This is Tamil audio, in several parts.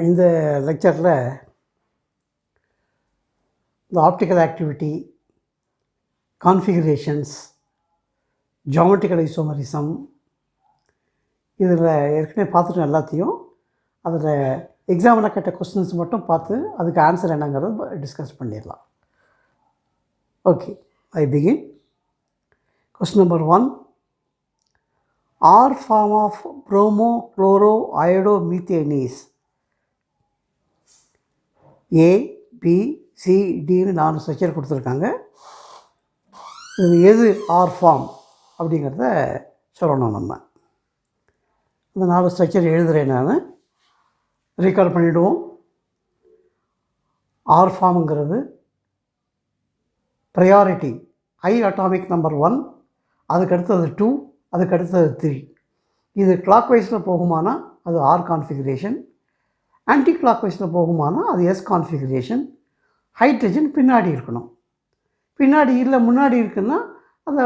இந்த லெக்சரில் இந்த optical activity, configurations, geometrical isomerism இதில் ஏற்கனவே பார்த்துட்டோம் எல்லாத்தையும். அதில் எக்ஸாமில் கேட்ட கொஸ்டின்ஸ் மட்டும் பார்த்து அதுக்கு ஆன்சர் என்னங்கிறத டிஸ்கஸ் பண்ணிடலாம். Okay, I begin. Question number 1. R form of bromochloroiodomethane is A, B, C, Dன்னு 4 structure கொடுத்துருக்காங்க. இது எது ஆர் ஃபார்ம் அப்படிங்கிறத சொல்லணும். நம்ம இந்த 4 ஸ்ட்ரக்சர் எழுதுகிறேன். நான் ரீகால் பண்ணிவிடுவோம். ஆர் ஃபார்முங்கிறது ப்ரையாரிட்டி ஹை அட்டாமிக் நம்பர் 1, அதுக்கு அடுத்தது 2, அதுக்கு அடுத்தது 3. இது கிளாக் வைஸில் போகுமானா அது ஆர் கான்ஃபிகரேஷன், ஆன்டி கிளாக் வைஸில் போகுமானா அது எஸ் கான்ஃபிகரேஷன். ஹைட்ரஜன் பின்னாடி இருக்கணும். பின்னாடி இல்லை முன்னாடி இருக்குன்னா அதை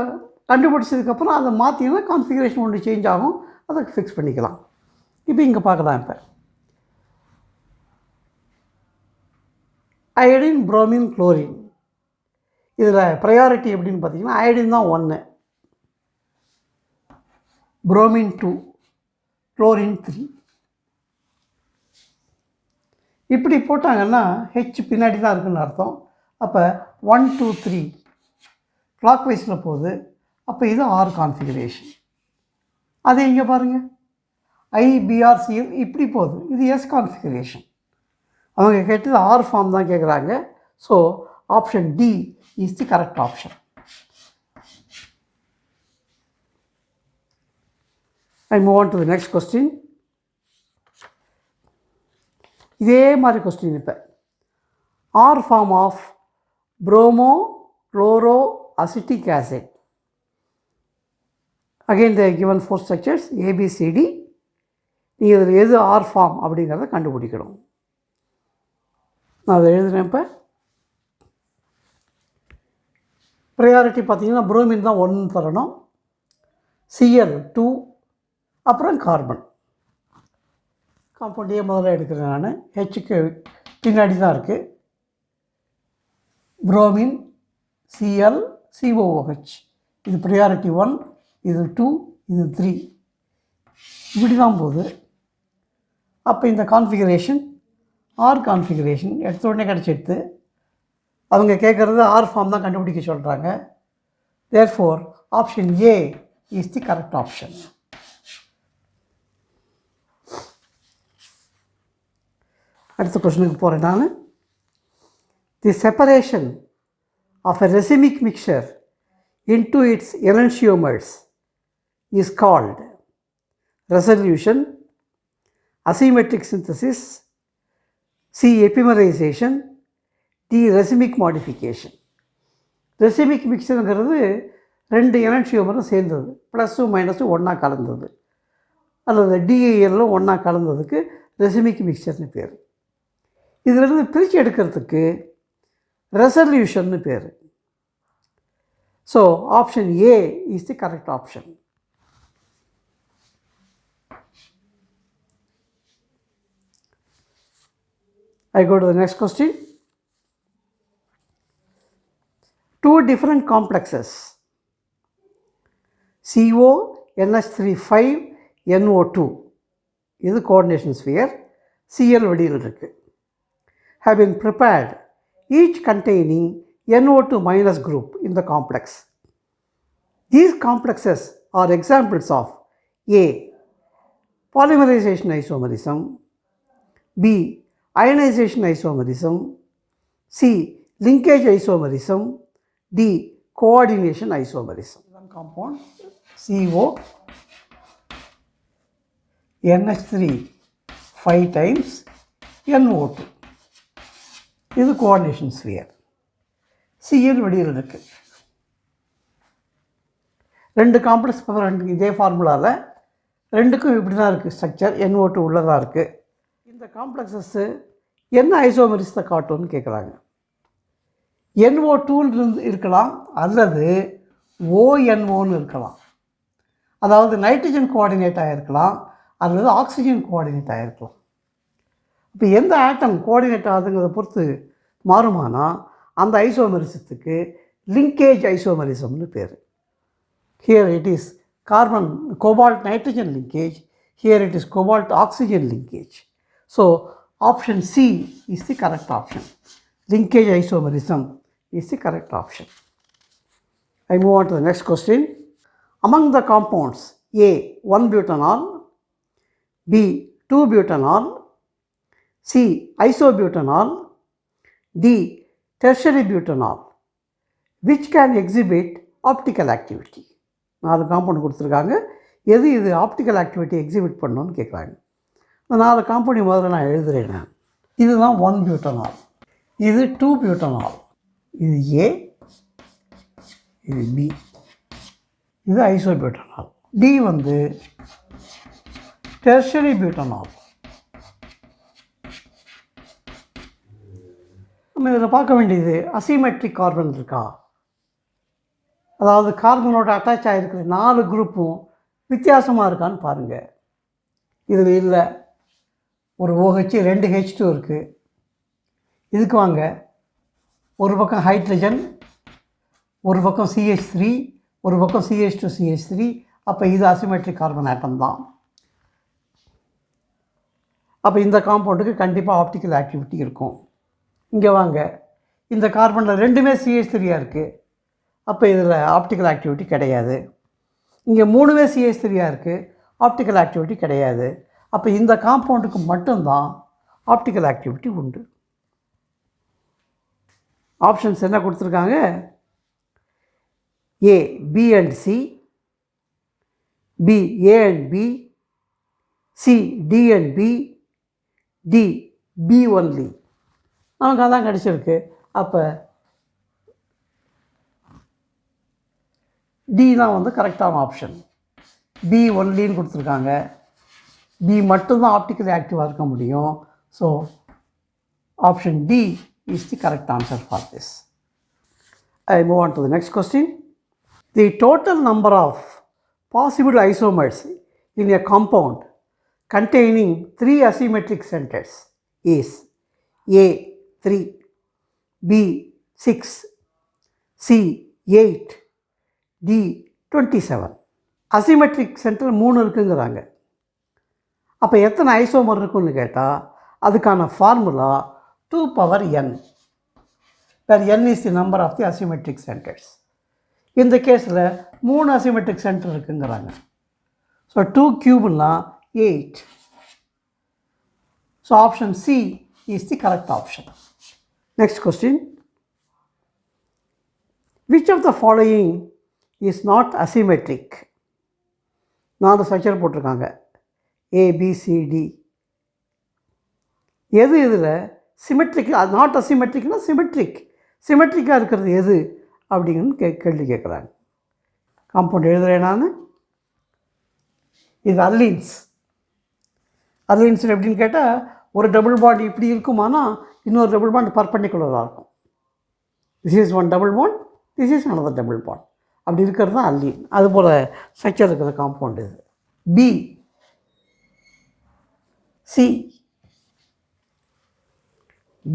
கண்டுபிடிச்சதுக்கப்புறம் அதை மாற்றினா கான்ஃபிகரேஷன் ஒன்று சேஞ்ச் ஆகும், அதை ஃபிக்ஸ் பண்ணிக்கலாம். இப்போ இங்கே பார்க்கலாம். இப்போ அயடின், புரோமின், குளோரின். இதில் ப்ரையாரிட்டி எப்படின்னு பார்த்தீங்கன்னா அயடின் தான் 1, புரோமின் 2, குளோரின் 3. இப்படி போட்டாங்கன்னா ஹெச் பின்னாடி தான் இருக்குதுன்னு அர்த்தம். அப்போ 1, 2, 3 கிளாக் வைஸில் போகுது. அப்போ இது ஆர் கான்ஃபிகரேஷன். அது இங்கே பாருங்கள், IBRCL இப்படி போகுது, இது எஸ் கான்ஃபிகரேஷன். அவங்க கேட்டது ஆர் ஃபார்ம் தான் கேட்குறாங்க. So option D is the correct option. I move on to the next question. இதே மாதிரி கொஸ்டின். இப்போ R form of bromo chloro acetic acid. Again the given 4 structures ABCD. நீங்கள் இதில் எது ஆர் ஃபார்ம் அப்படிங்கிறத கண்டுபிடிக்கணும். நான் அதை எழுதுகிறேன். இப்போ ப்ரையாரிட்டி பார்த்தீங்கன்னா புரோமின் தான் 1 தரணும், Cl 2, அப்புறம் கார்பன். காம்பவுண்ட் ஏ முதல்ல எடுக்கிறேன் நான். ஹெச்சுக்கு பின்னாடி தான் இருக்குது. Bromine, Cl, COOH. இது ப்ரையாரிட்டி 1, இது 2, இது 3. இப்படி தான் போகுது. அப்போ இந்த கான்ஃபிகரேஷன் ஆர் கான்ஃபிகரேஷன் எடுத்த உடனே கிடச்சிடுது. அவங்க கேட்குறது ஆர் ஃபார்ம் தான் கண்டுபிடிக்க சொல்கிறாங்க. Therefore option A is the correct option. அடுத்த கொஸ்டினுக்கு போகிறேன் நான். The separation of a racemic mixture into its enantiomers is called resolution, asymmetric synthesis, C epimerization, D racemic modification. ரெசிமிக் மிக்சருங்கிறது 2 enantiomeரும் சேர்ந்தது, ப்ளஸ்ஸும் மைனஸும் ஒன்றா கலந்தது, அல்லது DALலும் ஒன்றா கலந்ததுக்கு ரெசிமிக் மிக்சர்னு பேர். இதிலிருந்து பிரித்து எடுக்கிறதுக்கு ரெசல்யூஷன்னு பேர். So option A is the correct option. I go to the next question. 2 different complexes CONH3,5NO2, இது கோஆர்டினேஷன் ஸ்பியர், Cl வடிவில் இருக்குது, have been prepared, each containing NO2 minus group in the complex. These complexes are examples of A. Polymerization isomerism, B. Ionization isomerism, C. Linkage isomerism, D. Coordination isomerism. One compound CONH3 5 times NO2. இது கோஆர்டினேஷன் ஸ்பியர், Cl வடிவில் இருக்குது. 2 காம்ப்ளெக்ஸ் இதே ஃபார்முலாவில் 2க்கும் இப்படி தான் இருக்குது ஸ்ட்ரக்சர். NO2 உள்ளதாக இருக்குது. இந்த காம்ப்ளெக்ஸஸ்ஸு என்ன ஐசோமரிஸத்தை காட்டும்னு கேட்குறாங்க. NO2 இருக்கலாம், அல்லது ONOன்னு இருக்கலாம். அதாவது நைட்ரஜன் கோஆர்டினேட்டாக இருக்கலாம், அல்லது ஆக்சிஜன் கோஆர்டினேட்டாக இருக்கலாம். இப்போ எந்த ஆட்டம் கோஆர்டினேட் ஆகுதுங்கிறத பொறுத்து மாறுமானா அந்த ஐசோமெரிசத்துக்கு லிங்கேஜ் ஐசோமெரிசம்னு பேர். Here it is carbon cobalt nitrogen linkage, here it is cobalt oxygen linkage. So option C is the correct option. Linkage isomerism is the correct option. I move on to the next question. Among the compounds A 1-butanol, B 2-butanol, C isobutanol, D tertiary butanol, which can exhibit optical activity? 4 compound கொடுத்துருக்காங்க. எது இது ஆப்டிக்கல் ஆக்டிவிட்டி எக்ஸிபிட் பண்ணணும்னு கேட்குறாங்க. இந்த 4 காம்பவுண்ட் முதல்ல நான் எழுதுகிறேன். நான் இதுதான் 1-butanol, இது 2-butanol, இது A, இது B, இது ஐசோபியூட்டனால். D வந்து டெர்ஷரி பியூட்டனால். நம்ம இதில் பார்க்க வேண்டியது அசிமெட்ரிக் கார்பன் இருக்கா, அதாவது கார்பனோட அட்டாச் ஆகிருக்கிற 4 குரூப்பும் வித்தியாசமாக இருக்கான்னு பாருங்கள். இதில் இல்லை, ஒரு OH 2 H2 இருக்குது. இதுக்கு வாங்க, ஒரு பக்கம் ஹைட்ரஜன், ஒரு பக்கம் CH3, ஒரு பக்கம் CH2 CH3. அப்போ இது அசிமெட்ரிக் கார்பன் ஆட்டம் தான். அப்போ இந்த காம்பவுண்டுக்கு கண்டிப்பாக ஆப்டிக்கல் ஆக்டிவிட்டி இருக்கும். இங்கே வாங்க, இந்த கார்பனில் 2மே CH3 இருக்குது. அப்போ இதில் ஆப்டிக்கல் ஆக்டிவிட்டி கிடையாது. இங்கே 3மே CH3 இருக்குது, ஆப்டிக்கல் ஆக்டிவிட்டி கிடையாது. அப்போ இந்த காம்பவுண்டுக்கு மட்டும்தான் ஆப்டிக்கல் ஆக்டிவிட்டி உண்டு. ஆப்ஷன்ஸ் என்ன கொடுத்துருக்காங்க? A B and C, B A and B, C D and B, D B only. நமக்கு அதான் கிடச்சிருக்கு. அப்போ D தான் வந்து கரெக்டான ஆப்ஷன். B ஒன்லின்னு கொடுத்துருக்காங்க. B மட்டும்தான் ஆப்டிக்கலி ஆக்டிவாக இருக்க முடியும். So option D is the correct answer for this. I move on to the next question. The total number of possible isomers in a compound containing 3 asymmetric centers is A 3, B 6, C 8, D 27. Asymmetric centre 3 இருக்குங்கிறாங்க. அப்போ எத்தனை ஐசோமர் இருக்குன்னு கேட்டால் அதுக்கான formula 2n, where n is the number of the asymmetric centers. இந்த கேஸில் 3 அசிமெட்ரிக் சென்டர் இருக்குங்கிறாங்க. ஸோ 2 cubனா 8. So option C is the correct option. Next question. Which of the following is not asymmetric? 4 structure போட்டிருக்காங்க, A B C D. எது இதில் சிமெட்ரிக், நாட் அசிமெட்ரிக்னா சிமெட்ரிக், சிமெட்ரிக்காக இருக்கிறது எது அப்படிங்கன்னு கேள்வி கேட்குறாங்க. காம்பவுண்ட் எழுதுகிறேன் நான். இது அல்லீன்ஸ். அல்லீன்ஸ் எப்படின்னு கேட்டால் ஒரு டபுள் பாண்ட் இப்படி இருக்குமானா இன்னொரு டபுள் பாண்ட் பர்பெண்டிகுலராக இருக்கும். This is one double bond, this is another double bond. அப்படி இருக்கிறது தான் அல்லீன். அதுபோல் ஸ்ட்ரக்சர் இருக்கிற காம்பவுண்ட் இது. B C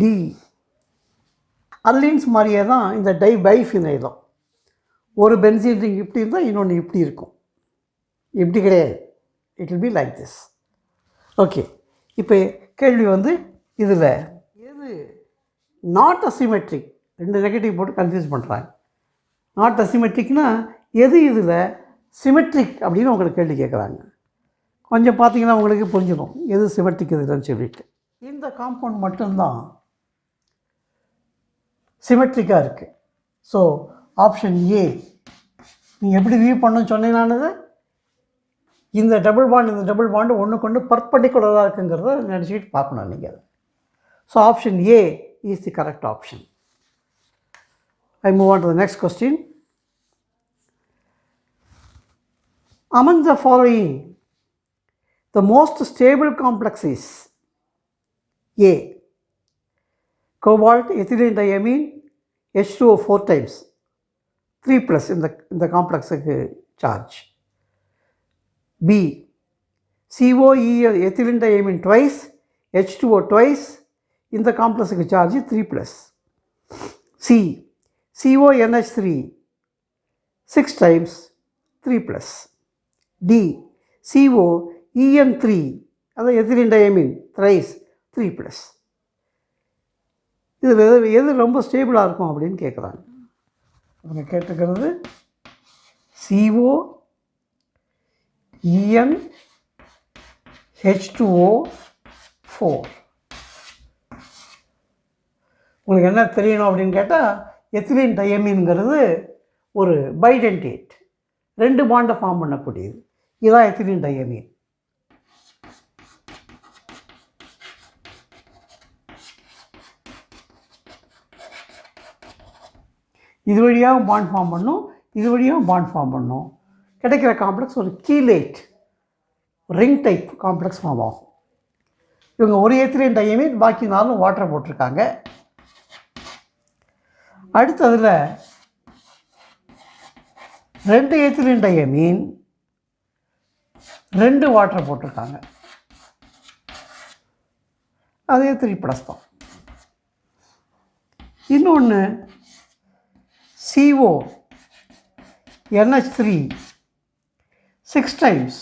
D. அல்லீன்ஸ் மாதிரியே தான் இந்த பைஃபினைலும். ஒரு பென்சீன் ரிங் இப்படி இருந்தால் இன்னொன்று இப்படி இருக்கும், இப்படி கிடையாது. It will be like this. Okay, இப்போ கேள்வி வந்து இதில் எது நாட் அசிமெட்ரிக்? 2 நெகட்டிவ் போட்டு கன்ஃபியூஸ் பண்ணுறாங்க. நாட் அசிமெட்ரிக்னா எது இதில் சிமெட்ரிக் அப்படின்னு உங்களுக்கு கேள்வி கேட்குறாங்க. கொஞ்சம் பார்த்தீங்கன்னா உங்களுக்கு புரிஞ்சிடும் எது சிமெட்ரிக் இதுலன்னு சொல்லிட்டு. இந்த காம்பவுண்ட் மட்டும்தான் சிமெட்ரிக்காக இருக்குது. ஸோ ஆப்ஷன் ஏ. நீங்கள் எப்படி வியூ பண்ணணும்னு சொன்னீங்கன்னானது, இந்த டபுள் பாண்டு ஒன்றுக்கு ஒன்று பர்பெண்டிகுலராக இருக்குங்கிறத நினச்சிக்கிட்டு பார்க்கணும் நீங்கள். So option A is the correct option. I move on to the next question. Among the following, the most stable complex is A cobalt ethylene diamine H2O 4 times 3 plus in the complex charge. B COEl ethylene diamine twice H2O twice, இந்த காம்ப்ளெக்ஸுக்கு charge 3+. C, CONH3 6 times 3+. D, COEN3, அதான் எத்திலீன் டயமீன் thrice 3+. இதில் எது ரொம்ப ஸ்டேபிளாக இருக்கும் அப்படின்னு கேட்குறாங்க. அவங்க கேட்டுக்கிறது COENH2O4. உங்களுக்கு என்ன தெரியணும் அப்படின்னு கேட்டால் எத்திலீன் டயமீன்ங்கிறது ஒரு பைடென்டேட், 2 பாண்டை ஃபார்ம் பண்ணக்கூடியது. இதுதான் எத்திலீன் டயமீன். இது வழியாக பாண்ட் ஃபார்ம் பண்ணும், இது வழியாக பாண்ட் ஃபார்ம் பண்ணும். கிடைக்கிற காம்ப்ளெக்ஸ் ஒரு கீலேட் ரிங் டைப் காம்ப்ளெக்ஸ் ஃபார்ம் ஆகும். இவங்க ஒரு எத்திலீன் டயமீன், பாக்கி 4 வாட்டரை போட்டிருக்காங்க. அடுத்ததில் 2 எத்திலீன் டயமீன், 2 வாட்டரை போட்டிருக்காங்க. அதே 3+ தான். இன்னொன்று CONH3 6 times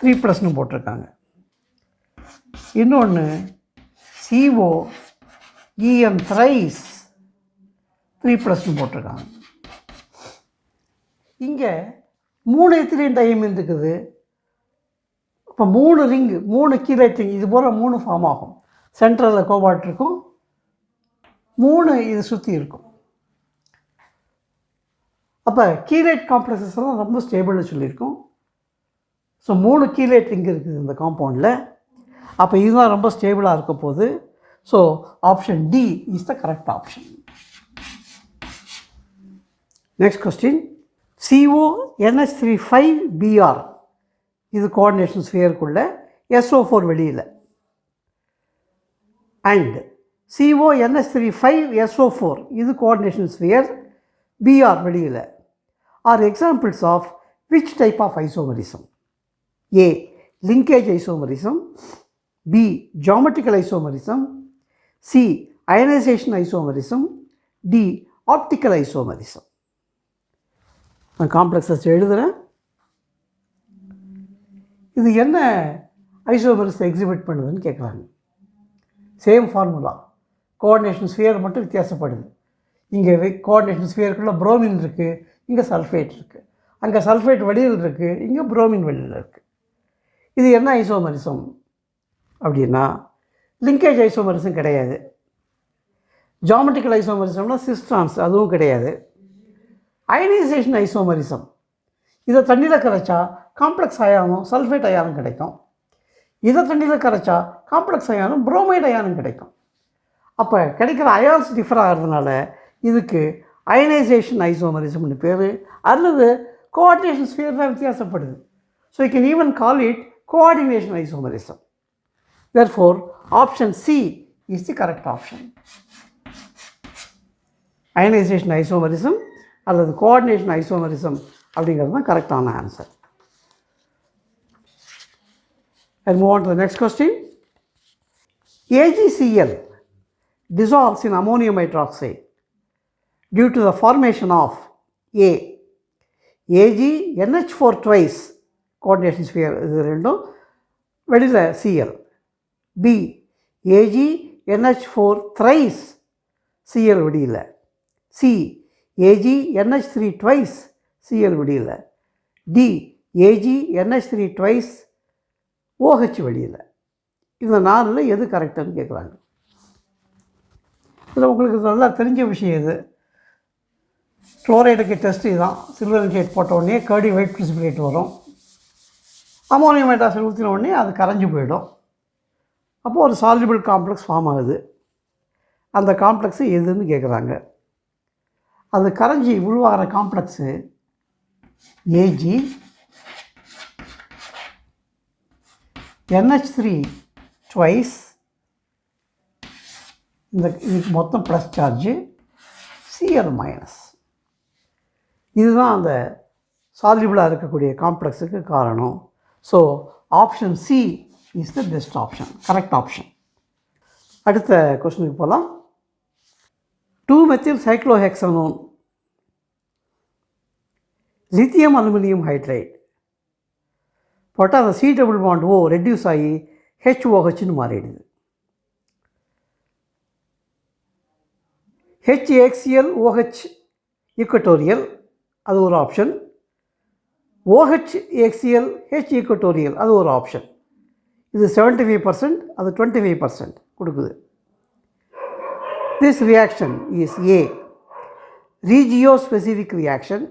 3+ன்னு போட்டிருக்காங்க. இன்னொன்று COEN thrice 3+ன்னு போட்டிருக்காங்க. இங்கே 3 எத்திலீன் டயமீன் இருக்குது. இப்போ 3 ரிங்கு, 3 கீலேட் ரிங், இது போல் 3 ஃபார்ம் ஆகும். சென்ட்ரலில் கோபால்ட் இருக்கும், 3 இது சுற்றி இருக்கும். அப்போ கீலேட் காம்ப்ளெக்ஸஸ் எல்லாம் ரொம்ப ஸ்டேபிள்னு சொல்லியிருக்கோம். ஸோ 3 கீலேட் ரிங் இருக்குது இந்த காம்பவுண்டில். அப்போ இதுதான் ரொம்ப ஸ்டேபிளாக இருக்க போகுது. So option D is the correct option. Next question, CONH3 இது கோஆர்டினேஷன் ஸ்பியருக்குள்ள, SO4 வெளியில். அண்ட் CONH3 இது கோஆர்டினேஷன் ஸ்பியர், BR வெளியில். are examples of which type of isomerism? A, linkage isomerism. B, geometrical isomerism. C, ionization isomerism. D, optical isomerism. நான் காம்ப்ளெக்ஸஸ் எழுதுகிறேன். இது என்ன ஐசோமரிஸை எக்ஸிபிட் பண்ணுதுன்னு கேட்குறாங்க. சேம் ஃபார்முலா, கோஆர்டினேஷன் ஸ்பியர் மட்டும் வித்தியாசப்படுது. இங்கே கோஆர்டினேஷன் ஸ்பியருக்குள்ள புரோமின் இருக்குது, இங்கே சல்ஃபேட் இருக்குது. அங்கே சல்ஃபேட் வெளியில் இருக்குது, இங்கே புரோமின் வெளியில் இருக்குது. இது என்ன ஐசோமரிசம் அப்படின்னா லிங்கேஜ் ஐசோமரிசம் கிடையாது. ஜாமெட்ரிக்கல் ஐசோமரிசம்னா சிஸ்ட்ரான்ஸ், அதுவும் கிடையாது. அயனைசேஷன் ஐசோமரிசம், இதை தண்ணியில் கரைச்சா காம்ப்ளெக்ஸ் அயானும் சல்ஃபேட் அயானும் கிடைக்கும். இதை தண்ணியில் கரைச்சா காம்ப்ளெக்ஸ் அயானும் புரோமைட் அயானும் கிடைக்கும். அப்போ கிடைக்கிற அயான்ஸ் டிஃபர் ஆகிறதுனால இதுக்கு அயனைசேஷன் ஐசோமரிசம்னு பேர், அல்லது கோஆர்டினேஷன் ஸ்பியர் தான் வித்தியாசப்படுது. So you can even call it coordination isomerism. Therefore option C is the correct option. Ionization isomerism அல்லது கோஆர்டினேஷன் ஐசோமரிசம் அப்படிங்கிறது தான் கரெக்டான answer. I'll move on to the next question. AgCl dissolves in ammonium hydroxide due to the formation of A, AgNH4 twice coordination sphere, இது ரெண்டும் வெளியில் Cl. B, AgNH4 thrice Cl வெளியில். C, AgNH3 twice Cl வெளியில். D, AgNH3 twice OH வெளியில். இந்த 4ல் எது கரெக்டுன்னு கேட்குறாங்க. இதில் உங்களுக்கு நல்லா தெரிஞ்ச விஷயம் இது. குளோரைடுக்கு டெஸ்ட் இதுதான். சில்வர் ஷேட் போட்ட உடனே கர்டி ஒயிட் பிரிசிபிடேட் வரும். அமோனியம் ஹைட்ராக்சைடு ஊற்றின உடனே அது கரைஞ்சி போயிடும். அப்போது ஒரு சால்யூபிள் காம்ப்ளெக்ஸ் ஃபார்ம் ஆகுது. அந்த காம்ப்ளெக்ஸு எதுன்னு கேட்குறாங்க. அது கரைஞ்சி உருவாகிற காம்ப்ளெக்ஸு AgNH3 twice, இதுக்கு மொத்தம் ப்ளஸ் சார்ஜு Cl மைனஸ். இதுதான் அந்த சால்யூபிளாக இருக்கக்கூடிய காம்ப்ளெக்ஸுக்கு காரணம். So option C is the best option, correct option. அடுத்த கொஸ்டினுக்கு போகலாம். 2-மெத்தில்-சைக்ளோஹெக்சனோன், லித்தியம் அலுமினியம் ஹைட்ரைட் போட்டால் அந்த C double bond O reduce ஆகி HOHன்னு மாறிடுது. HCl OH ஈக்குவட்டோரியல் அது ஒரு ஆப்ஷன். OHCl H ஈக்குவட்டோரியல் அது ஒரு ஆப்ஷன். இது 75%, அது 25% கொடுக்குது. This reaction is A, regiospecific reaction,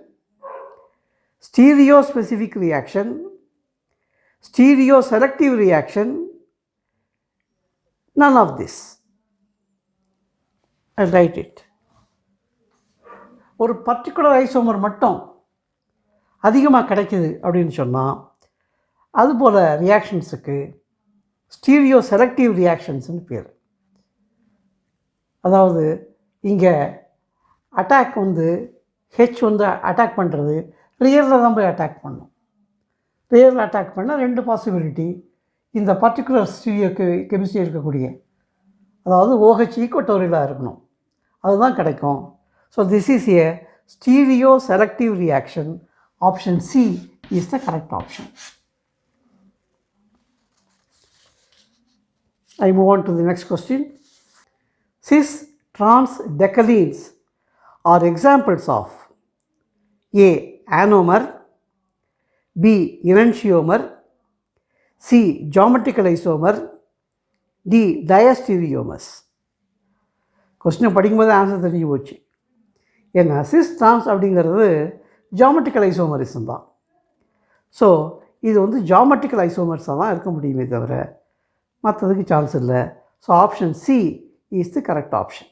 stereospecific reaction, stereoselective reaction, none of this. I write it. ஒரு பர்டிகுலர் ஐசோமர் மட்டும் அதிகமாக கிடைக்குது அப்படின்னு சொன்னால் அதுபோல் ரியாக்ஷன்ஸுக்கு ஸ்டீரியோ செலக்டிவ் ரியாக்ஷன்ஸ்னு பேர். அதாவது இங்கே அட்டாக் வந்து ஹெச் வந்து அட்டாக் பண்ணுறது ரியரில் தான் போய் அட்டாக் பண்ணும். ரியரில் அட்டாக் பண்ணால் 2 பாசிபிலிட்டி. இந்த பர்டிகுலர் ஸ்டீரியோ கெமிஸ்ட்ரி இருக்கக்கூடிய அதாவது OH ஈக்குவட்டோரியலாக இருக்கணும், அதுதான் கிடைக்கும். So this is a stereo selective reaction. Option C is the correct option. I move on to the next question. Cis-trans decalenes are examples of A. Anomer, B. enantiomer, C. geometrical isomer, D. diastereomers. கொஸ்டினை படிக்கும்போது ஆன்சர் தெரிஞ்சு போச்சு. ஏன்னா சிஸ்-ட்ரான்ஸ் அப்படிங்கிறது ஜியாமெட்ரிக்கல் ஐசோமரிசம் தான். ஸோ இது வந்து ஜியாமெட்ரிக்கல் ஐசோமர்ஸாக தான் இருக்க முடியுமே தவிர மற்றதுக்கு சான்ஸ் இல்லை. So option C is the correct option.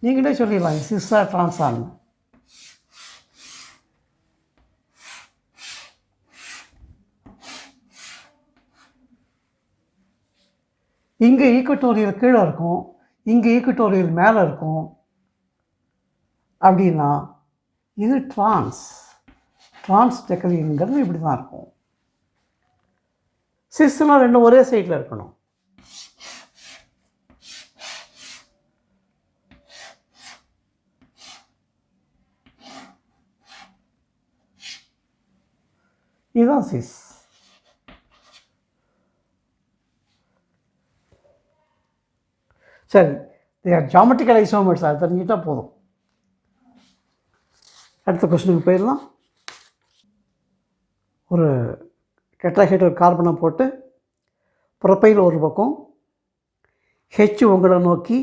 நீங்களே சொல்லிடலாம் சிஸ்ஸா ட்ரான்ஸான்னு. இங்கே ஈக்குவட்டோரியல் கீழே இருக்கும், இங்கே ஈக்குவட்டோரியல் மேலே இருக்கும். அப்படின்னா இது ட்ரான்ஸ் டெக்கலீன்ங்கிறது இப்படி தான் இருக்கும். சிஸ்னால் 2 ஒரே சைடில் இருக்கணும். இதுதான் சிஸ். சரி, ஜியாமெட்ரிக்கல் ஐசோமர்ஸ் அது தெரிஞ்சுக்கிட்டால் போதும். அடுத்த கொஸ்டினுக்கு போயிடலாம். ஒரு டெட்ராஹைட்ரல் கார்பனை போட்டு ப்ரொப்பைல் ஒரு பக்கம், ஹெச் உங்களை நோக்கி,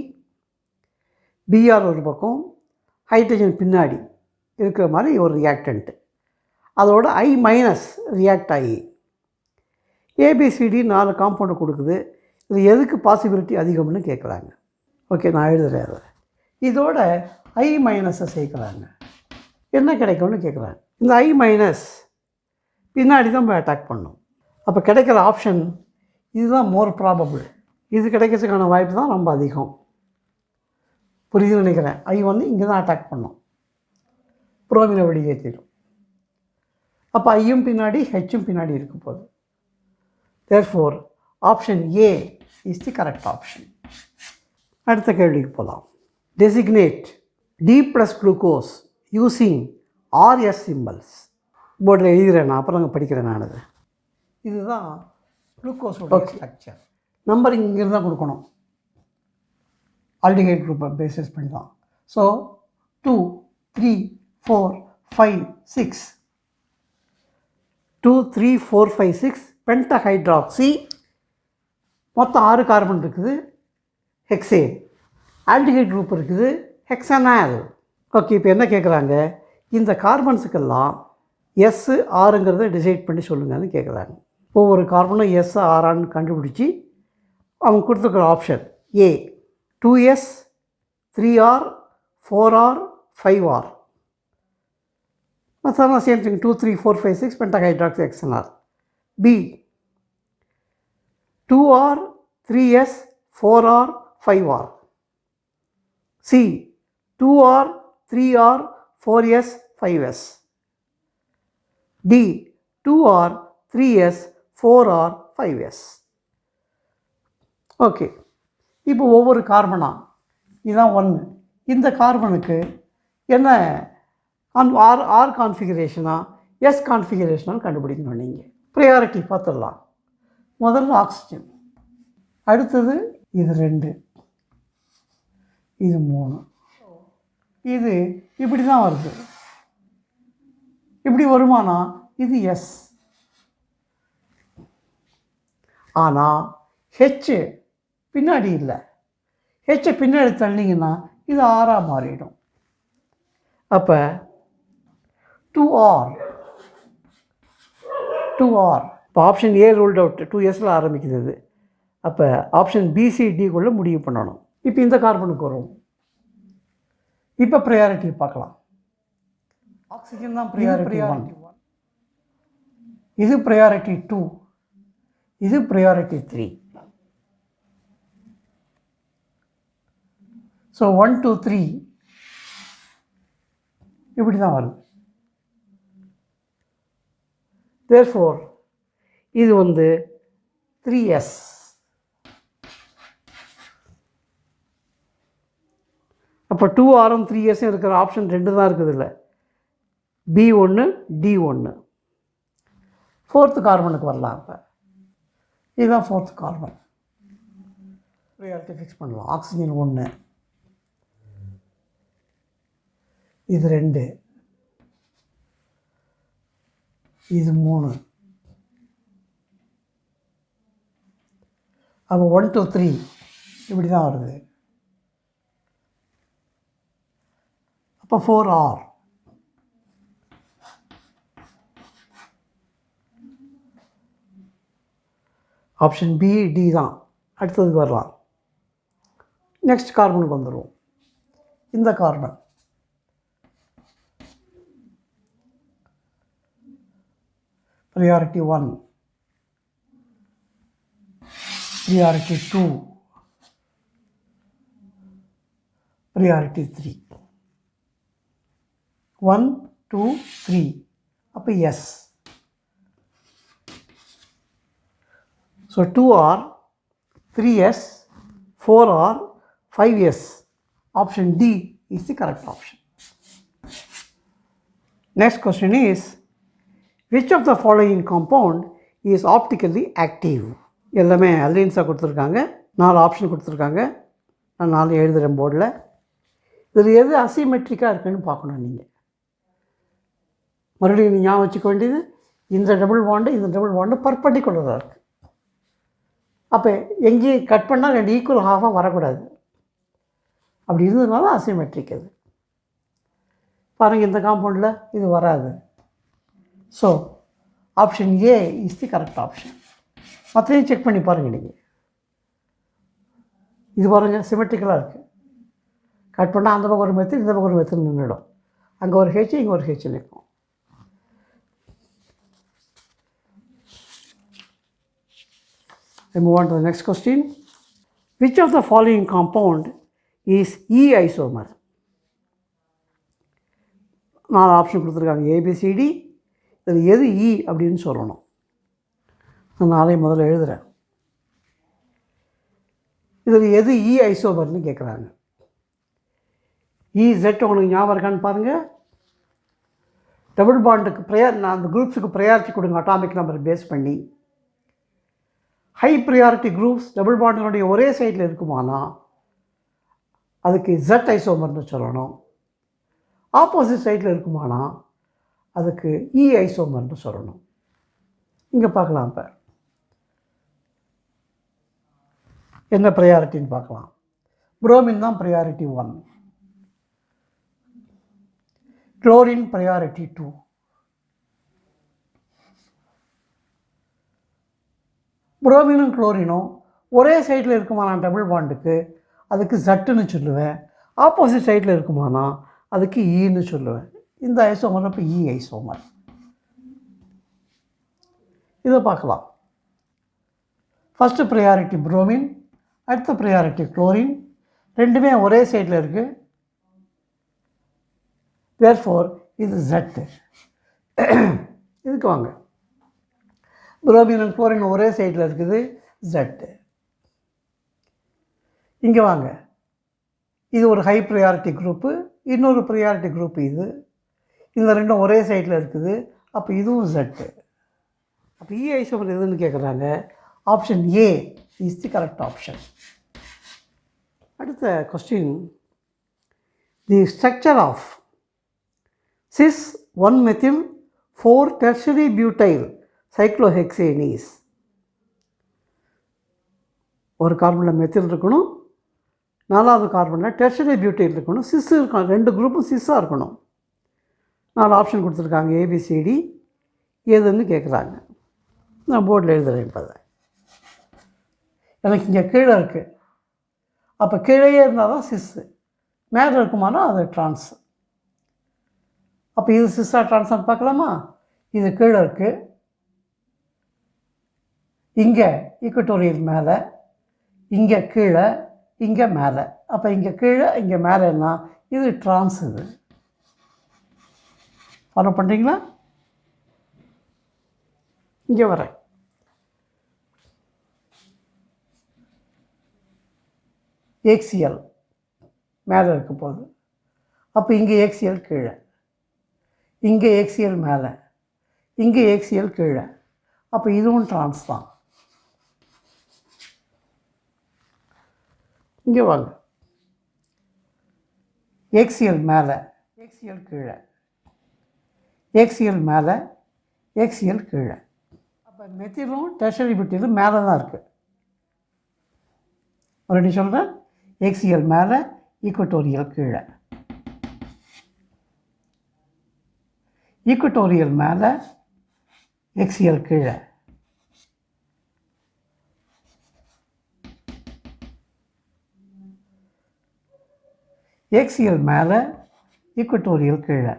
பிஆர் ஒரு பக்கம், ஹைட்ரஜன் பின்னாடி இருக்கிற மாதிரி ஒரு ரியாக்டன்ட்டு. அதோட I- ரியாக்ட் ஆகி ABCD 4 காம்பவுண்டு கொடுக்குது. இது எதுக்கு பாசிபிலிட்டி அதிகம்னு கேட்குறாங்க. ஓகே, நான் எழுதுகிறேன். அதை இதோட I- சேர்க்குறாங்க. என்ன கிடைக்கும்னு கேட்குறாங்க. இந்த I- பின்னாடி தான் போய் அட்டாக் பண்ணும். அப்போ கிடைக்கிற ஆப்ஷன் இதுதான் மோர் ப்ராபபிள். இது கிடைக்கிறதுக்கான வாய்ப்பு தான் ரொம்ப அதிகம். புரியுதுன்னு நினைக்கிறேன். I வந்து இங்கே தான் அட்டாக் பண்ணும், புரோமினை வெளியேற்றிடும். அப்போ ஐயும் பின்னாடி ஹெச்சும் பின்னாடி இருக்க போகுது. Therefore option A is the correct option. அடுத்த கேள்விக்கு போகலாம். Designate D+ glucose using RS symbols. போர்டில் எழுதுகிறேன் நான், அப்புறம் படிக்கிறேன் நான். அது இதுதான் குளுக்கோஸோட ஸ்ட்ரக்சர். நம்பரிங் இங்கிருந்து தான் கொடுக்கணும், ஆல்டிஹைட் குரூப்பை பேசிஸ் பண்ணி தான். ஸோ 2 3 4 5 6 2 3 4 5 6 பென்டஹைட்ராக்சி. மொத்தம் 6 கார்பன் இருக்குது. ஹெக்சேன். ஆல்டிஹைட் குரூப் இருக்குது, ஹெக்ஸனால். ஓகே, இப்போ என்ன கேட்குறாங்க, இந்த கார்பன்ஸுக்கெல்லாம் S6ங்கிறத டிசைட் பண்ணி சொல்லுங்கன்னு கேட்குறாங்க. ஒவ்வொரு கார்பனும் S6 கண்டுபிடிச்சி அவங்க கொடுத்துருக்குற option A 2S 3R 4R 5R. மற்றெல்லாம் same thing 2 3 4 5 6 பென்டஹைட்ராக்சி hexanol. B 2R 3S 4R 5R. C 2R 3R 4S 5S. D 2R 3S 4R 5S. Okay, இப்போ ஒவ்வொரு கார்பனா இதுதான் 1. இந்த கார்பனுக்கு என்ன ஆர் கான்ஃபிகரேஷனா எஸ் கான்ஃபிகரேஷனான்னு கண்டுபிடிக்கணும். நீங்கள் ப்ரையாரிட்டி பார்த்துடலாம். முதல்ல ஆக்சிஜன், அடுத்தது இது 2, இது 3. இது இப்படி தான் வருது. இப்படி வருமானா இது எஸ். ஆனால் ஹெச் பின்னாடி இல்லை. ஹெச்சை பின்னாடி தள்ளிங்கன்னா இது ஆறாக மாறிடும். அப்போ 2R. இப்போ ஆப்ஷன் ஏ ரூல்ட் அவுட். 2Sல ஆரம்பிக்குது இது. அப்போ ஆப்ஷன் பிசிடிக்குள்ளே முடிவு பண்ணணும். இப்போ இந்த கார்பனுக்கு வரும். இப்போ ப்ரையாரிட்டி பார்க்கலாம். ஆக்சிஜன் தான் ப்ரையாரிட்டி 1, இது ப்ரையாரிட்டி 2, இது ப்ரையாரிட்டி 3. ஸோ 1 2 3 இப்படி தான் வருது. தேர்ஃபோர் இது 3S. அப்போ 2Rம் 3Sம் இருக்கிற ஆப்ஷன் 2 தான் இருக்குது. இல்லை B1 D1. 4th கார்பனுக்கு வரலாம். இப்போ இதுதான் 4th கார்பன். ப்ரையாரிட்டி ஃபிக்ஸ் பண்ணலாம். ஆக்சிஜன் 1, இது 2, இது 3. அப்போ 1 2 3 இப்படி தான் வருது. அப்போ 4R. ஆப்ஷன் பி டி தான். அடுத்ததுக்கு வரலாம். நெக்ஸ்ட் கார்பனுக்கு வந்துடுவோம். இந்த கார்பன் ப்ரையாரிட்டி 1, ப்ரையாரிட்டி 2, ப்ரையாரிட்டி 3. 1 2 3. அப்போ எஸ். ஸோ 2R 3S 4R 5S. Option D is the correct option. Next question is, which of the following compound is optically active? எல்லாமே அலைன்ஸாக கொடுத்துருக்காங்க. 4 ஆப்ஷன் கொடுத்துருக்காங்க. நான் 4 எழுதுகிறேன் போர்டில். இதில் எது அசிமெட்ரிக்காக இருக்குன்னு பார்க்கணும். நீங்கள் மறுபடியும் நீங்கள் ஞாபகம் வச்சுக்க வேண்டியது, இந்த டபுள் பாண்டு பர்பண்டிகுலராக இருக்குது. அப்போ எங்கேயும் கட் பண்ணால் 2 ஈக்குவல் ஹாஃபாக வரக்கூடாது. அப்படி இருந்ததுனால அசிமெட்ரிக் அது. பாருங்கள், இந்த காம்பவுண்டில் இது வராது. So option A is the correct option. மற்றதையும் செக் பண்ணி பாருங்கள். நீங்கள் இது பாருங்கள், சிமெட்ரிக்கலாக இருக்குது. கட் பண்ணால் அந்த பக்கம் ஒரு மெத்தட், இந்த பக்கம் ஒரு மெத்தட் நின்றுடும். அங்கே ஒரு ஹெச், இங்கே ஒரு ஹெச் நிற்கும். I move on to the next question. Which of the following compound is E isomer? 4 option கொடுத்துருக்காங்க, ABCD. இதில் எது E அப்படின்னு சொல்லணும். நான் 4 முதல்ல எழுதுகிறேன். இதில் எது E ஐசோமர்னு கேட்குறாங்க. EZ உங்களுக்கு ஞாபகம் இருக்கான்னு பாருங்கள். டபுள் பாண்டுக்கு நான் அந்த குரூப்ஸுக்கு ப்ரையாரிட்டி கொடுங்க அட்டாமிக் நம்பர் பேஸ் பண்ணி. ஹை ப்ரையாரிட்டி குரூப்ஸ் டபுள் பாண்டினுடைய ஒரே சைடில் இருக்குமானா அதுக்கு Z ஐசோமர்னு சொல்லணும். ஆப்போசிட் சைடில் இருக்குமானா அதுக்கு E ஐசோமர்னு சொல்லணும். இங்கே பார்க்கலாம். இப்போ என்ன ப்ரையாரிட்டின்னு பார்க்கலாம். புரோமின் தான் ப்ரையாரிட்டி 1, குளோரின் ப்ரையாரிட்டி 2, புரோமினும் குளோரினும் ஒரே சைடில் இருக்குமானா டபுள் பாண்டுக்கு அதுக்கு ஜட்டுன்னு சொல்லுவேன். ஆப்போசிட் சைடில் இருக்குமானா அதுக்கு ஈன்னு சொல்லுவேன். இந்த ஐசோமர் அப்போ இ ஐசோமர். இதை பார்க்கலாம். ஃபஸ்ட்டு ப்ரையாரிட்டி புரோமின், அடுத்த ப்ரையாரிட்டி குளோரின். ரெண்டுமே ஒரே சைடில் இருக்குது. தேர்ஃபோர் இது ஜட்டு. இதுக்கு வாங்க. புரோமின் அண்ட் குளோரின் ஒரே சைடில் இருக்குது Z. இங்கே வாங்க, இது ஒரு ஹை ப்ரையாரிட்டி குரூப்பு, இன்னொரு ப்ரையாரிட்டி குரூப் இது. இந்த ரெண்டும் ஒரே சைடில் இருக்குது. அப்போ இதுவும் Z. அப்போ E ஐசோமர் எதுன்னு கேட்குறாங்க. Option A is the correct option. அடுத்த question, the structure of cis 1-methyl 4-tertiary butyl cyclohexane is. ஒரு கார்பனில் மெத்தில் இருக்கணும், 4வது கார்பனில் டெர்ஷரி பியூட்டைல் இருக்கணும், சிஸ் இருக்கணும், 2 குரூப்பும் சிஸ்ஸாக இருக்கணும். 4 ஆப்ஷன் கொடுத்துருக்காங்க, ABCD. எதுன்னு கேட்குறாங்க. நான் போர்டில் எழுதுகிறேன். இப்போ எனக்கு இங்கே கீழே இருக்குது. அப்போ கீழேயே இருந்தால் தான் சிஸ்ஸு, மேலே இருக்குமானா அது ட்ரான்ஸ். அப்போ இது சிஸ்ஸா ட்ரான்ஸான்னு பார்க்கலாமா? இது கீழே இருக்குது, இங்கே ஈக்குவட்டோரியல் மேலே, இங்கே கீழே, இங்கே மேலே. அப்போ இங்கே கீழே இங்கே மேலேன்னா இது ட்ரான்ஸ். இது ஃபாலோ பண்ணுறீங்களா? இங்கே வரேன். ஏக்சியல் மேலே இருக்க போகுது. அப்போ இங்கே ஏக்சியல் கீழே, இங்கே ஏக்சியல் மேலே, இங்கே ஏக்சியல் கீழே. அப்போ இதுவும் ட்ரான்ஸ் தான். இங்கே வாங்க, ஏக்சியல் மேலே, ஏக்சியல் கீழே, ஏக்சியல் மேலே, ஏக்சியல் கீழே. அப்போ மெத்திலும் டெர்ஷரி பியூட்டிலும் மேலே தான் இருக்குது. மறுபடி சொல்கிறேன், ஏக்சியல் மேலே, ஈக்குவட்டோரியல் கீழே, ஈக்குவட்டோரியல் மேலே, ஏக்சியல் கீழே. ஏக்சியல் மேலே, ஈக்குவட்டோரியல் கீழே.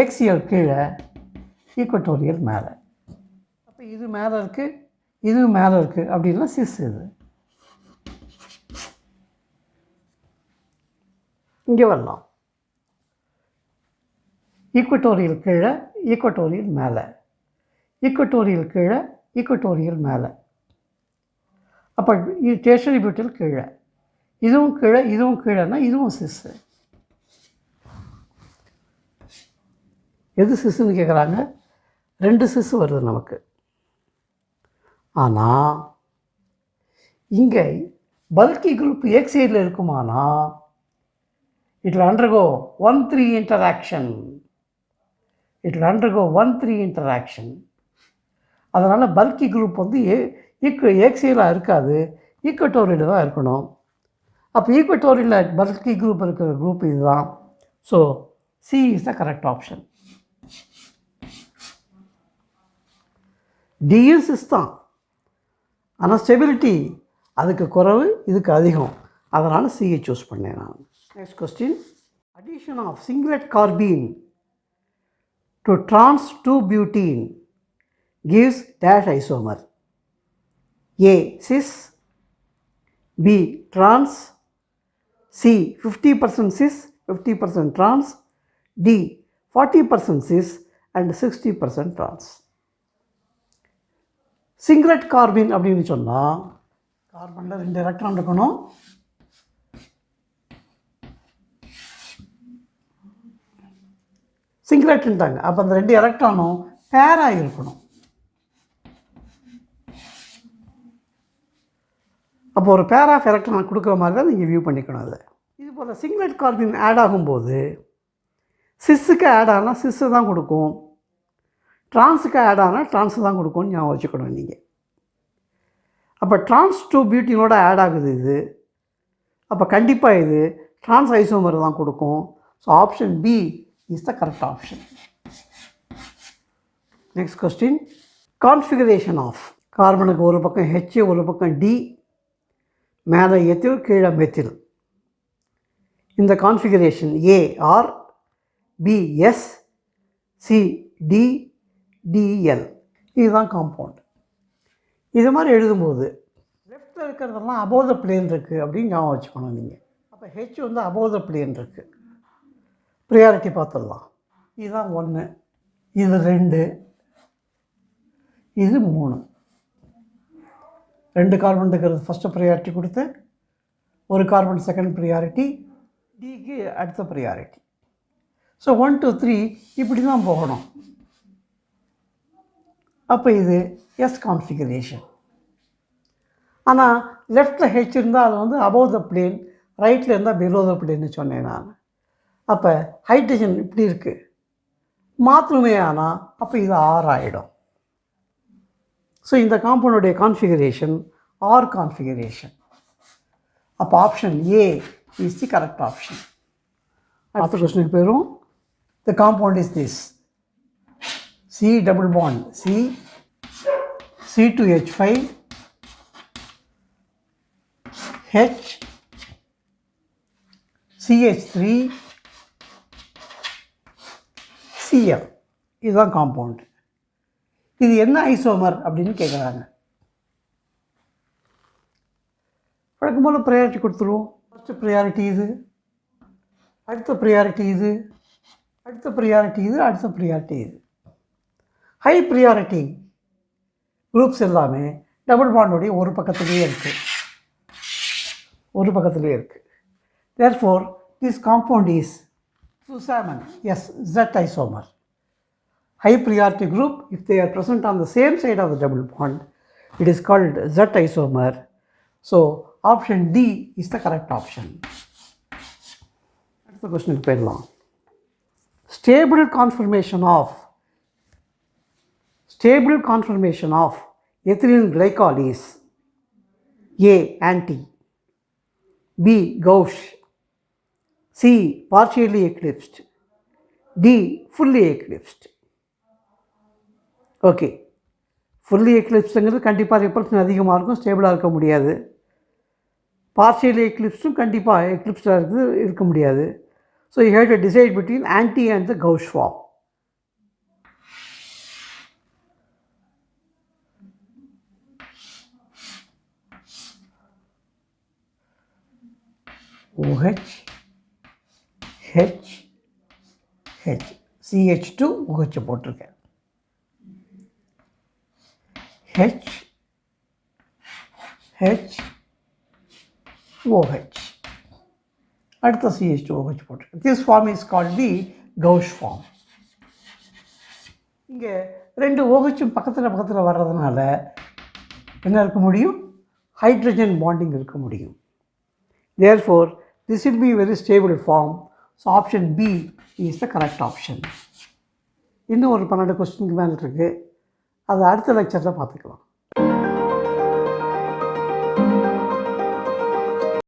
ஏக்சியல் கீழே, ஈக்குவட்டோரியல் மேலே. அப்போ இது மேலே இருக்குது, இது மேலே இருக்குது அப்படின்னா சிஸ். இது இங்கே வரலாம். ஈக்குவட்டோரியல் கீழே, ஈக்குவட்டோரியல் மேலே, ஈக்குவட்டோரியல் கீழே, ஈக்குவட்டோரியல் மேலே. அப்போ இது டெர்ஷரி பியூட்டில் கீழே, இதுவும் கீழே, இதுவும் கீழேன்னா இதுவும் சிஸ்ஸு. எது சிஸ்ஸுன்னு கேட்குறாங்க. 2 சிஸ்ஸு வருது நமக்கு. ஆனால் இங்கே பல்கி குரூப் எக்ஸைடில் இருக்குமானா it will undergo 1,3 interaction. It will undergo 1,3 interaction. அதனால் பல்கி குரூப் வந்து ஏக்சியலாக இருக்காது, ஈக்குவட்டோரியலில் தான் இருக்கணும். அப்போ ஈக்குவட்டோரியலில் பல்கி குரூப் இருக்கிற குரூப் இதுதான். So C is the correct option. டியும் சிஸ் தான், ஆனால் ஸ்டெபிலிட்டி அதுக்கு குறைவு, இதுக்கு அதிகம். அதனால் சியை சூஸ் பண்ணேன் நான். Next question, addition of singlet carbene to trans 2-butene gives dash isomer. A cis, B trans, C 50% cis 50% trans, D 40% cis and 60% trans. Singlet Corbin அப்படின்னு சொன்னால் கார்பனில் 2 எலக்ட்ரான் இருக்கணும். சிங்லெட்ன்ட்டாங்க. அப்போ அந்த 2 எலக்ட்ரானும் பேராக இருக்கணும். அப்போ ஒரு பேர் ஆஃப் எலக்ட்ரான் கொடுக்குற மாதிரி தான் நீங்கள் வியூ பண்ணிக்கணும். அதை இது போல் சிங்லெட் கார்பின் ஆட் ஆகும்போது சிஸ்ஸுக்கு ஆட் ஆனால் சிஸ்ஸு தான் கொடுக்கும், ட்ரான்ஸுக்கு ஆட் ஆனால் ட்ரான்ஸு தான் கொடுக்கும்னு ஞாபகம் வச்சுக்கணும் நீங்கள். அப்போ trans 2-butene ஆட் ஆகுது இது. அப்போ கண்டிப்பாக இது ட்ரான்ஸ் ஐசோமர் தான் கொடுக்கும். So option B is the correct option. Next question, configuration of கார்பனுக்கு ஒரு பக்கம் ஹெச், ஒரு பக்கம் டி, மேலே எத்தில், கீழே மெத்தில். இந்த configuration A R, B S, C D, D L இதுதான் காம்பவுண்ட். இது மாதிரி எழுதும்போது லெஃப்ட்டில் இருக்கிறதெல்லாம் அபோவ் த பிளேன் இருக்குது அப்படின்னு ஞாபகம் வச்சுக்கணும் நீங்கள். அப்போ ஹெச் வந்து அபோவ் த பிளேன் இருக்குது. ப்ரியாரிட்டி பார்த்துடலாம். இதுதான் 1, இது 2, இது 3. 2 கார்பன் இருக்கிறது ஃபஸ்ட்டு ப்ரையாரிட்டி கொடுத்து, ஒரு கார்பன் செகண்ட் ப்ரையாரிட்டி, டிக்கு அடுத்த ப்ரையாரிட்டி. ஸோ 1 2 3 இப்படி தான் போகணும். அப்போ இது எஸ் கான்ஃபிகரேஷன். ஆனால் லெஃப்டில் ஹெச் இருந்தால் அது வந்து அபவ் த பிளேன், ரைட்டில் இருந்தால் பிலோ த பிளேன்னு சொன்னேன் நான். அப்போ ஹைட்ரஜன் இப்படி இருக்குது, மாற்றமே ஆனால் அப்போ இது ஆர் ஆகிடும். ஸோ இந்த காம்பவுண்டுடைய கான்ஃபிகரேஷன் ஆர் கான்ஃபிகரேஷன். அப்போ option A is the correct option. அடுத்த கொஸ்டினுக்கு போயிடும். த compound is this: C double bond C, C2H5, H, CH3, Cl. இதுதான் காம்பவுண்ட். இது என்ன ஐசோமர் அப்படின்னு கேட்குறாங்க. வழக்கம் போல் ப்ரையாரிட்டி கொடுத்துருவோம். ஃபஸ்ட்டு ப்ரையாரிட்டி இது, அடுத்த ப்ரையாரிட்டி இது, அடுத்த ப்ரையாரிட்டி இது, அடுத்த ப்ரையாரிட்டி இது. ஹை ப்ரியாரிட்டி குரூப்ஸ் எல்லாமே டபுள் பாண்டோடைய ஒரு பக்கத்துலேயே இருக்குது, ஒரு பக்கத்துலேயே இருக்குது. Therefore this compound is Susamin, yes, Z isomer. High priority group, if they are present on the same side of the double bond, it is called Z isomer. So option D is the correct option. That's the question very long. Stable conformation of ethylene glycol is A. Anti, B. gauche, C. partially eclipsed, D. fully eclipsed. Okay, fully எக்லிப்ஸுங்கிறது கண்டிப்பாக ரிப்பல்ஷன் அதிகமாக இருக்கும், ஸ்டேபிளாக இருக்க முடியாது. பார்ஷியலி எக்லிப்ஸும் கண்டிப்பாக எக்லிப்ஸாக இருக்க முடியாது. So you have to decide between anti and the gauche form. OH, H, H, CH2 OH போட்டிருக்கேன். H, H, OH, அடுத்த CH2 OH போட்டிருக்கேன். This form is called the Gauss form. இங்கே ரெண்டு OHம் பக்கத்தில் வர்றதுனால என்ன இருக்க முடியும்? ஹைட்ரஜன் பாண்டிங் இருக்க முடியும். Therefore, this will be a very stable form. So option B is the correct option. இன்னும் ஒரு 12 கொஸ்டினுக்கு மேலே இருக்குது, அது அடுத்த லெக்சரில் பார்த்துக்கலாம்.